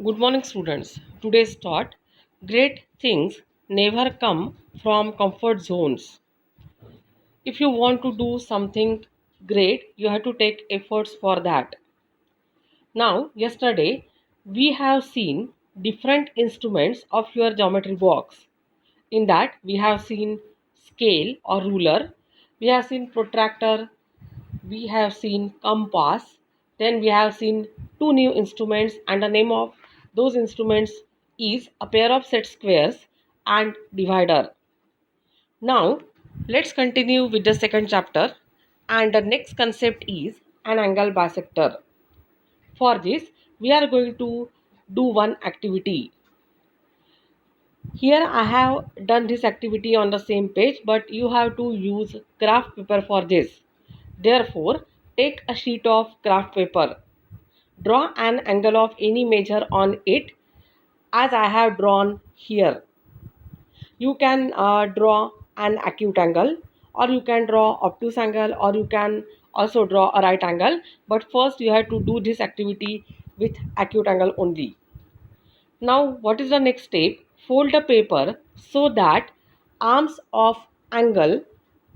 Good morning, students. Today's thought: great things never come from comfort zones. If you want to do something great, you have to take efforts for that. Now, yesterday, we have seen different instruments of your geometry box. In that, we have seen scale or ruler, we have seen protractor, we have seen compass, then we have seen two new instruments, and the name of those instruments is a pair of set squares and divider. Now let's continue with the second chapter, and the next concept is an angle bisector. For this we are going to do one activity. Here I have done this activity on the same page, but you have to use craft paper for this. Therefore, take a sheet of craft paper. Draw an angle of any measure on it as I have drawn here. You can draw an acute angle, or you can draw obtuse angle, or you can also draw a right angle. But first you have to do this activity with acute angle only. Now what is the next step? Fold the paper so that arms of angle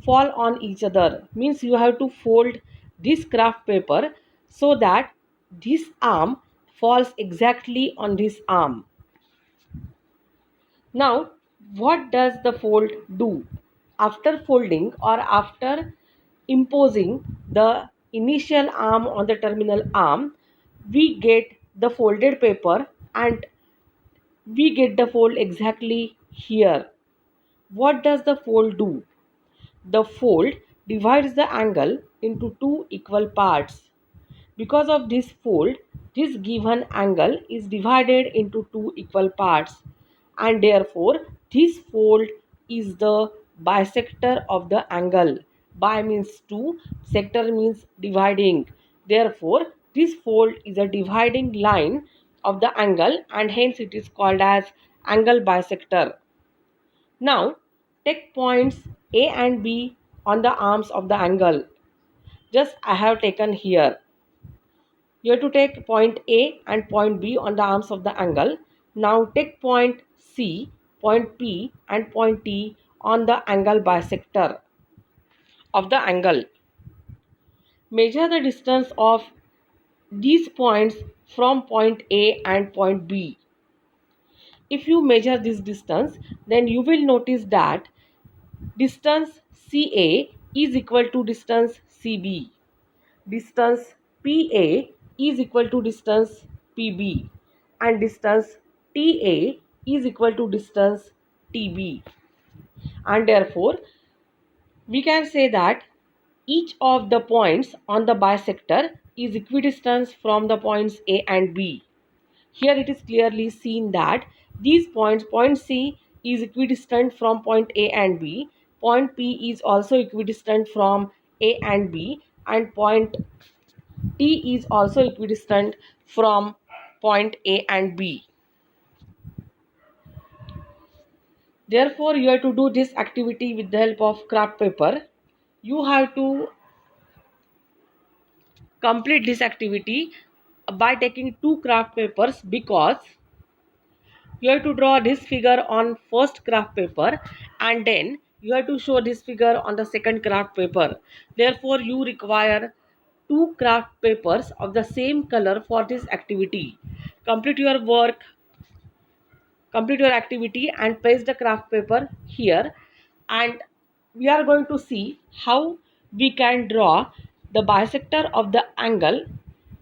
fall on each other. Means you have to fold this craft paper so that this arm falls exactly on this arm. Now what does the fold do? After folding or after imposing the initial arm on the terminal arm, we get the folded paper and we get the fold exactly here. What does the fold do? The fold divides the angle into two equal parts. Because of this fold, this given angle is divided into two equal parts, and therefore this fold is the bisector of the angle. Bi means two, sector means dividing. Therefore, this fold is a dividing line of the angle, and hence it is called as angle bisector. Now, take points A and B on the arms of the angle. Just I have taken here. You have to take point A and point B on the arms of the angle. Now take point C, point P and point T on the angle bisector of the angle. Measure the distance of these points from point A and point B. If you measure this distance, then you will notice that distance CA is equal to distance CB. Distance PA is equal to distance PB, and distance TA is equal to distance TB, and therefore we can say that each of the points on the bisector is equidistant from the points A and B. Here it is clearly seen that these points, point C is equidistant from point A and B, point P is also equidistant from A and B, and point T is also equidistant from point A and B. Therefore, you have to do this activity with the help of craft paper. You have to complete this activity by taking two craft papers, because you have to draw this figure on first craft paper and then you have to show this figure on the second craft paper. Therefore, you require two craft papers of the same color for this activity. Complete your work, complete your activity and place the craft paper here, and we are going to see how we can draw the bisector of the angle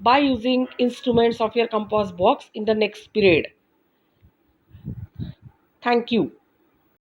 by using instruments of your compass box in the next period. Thank you.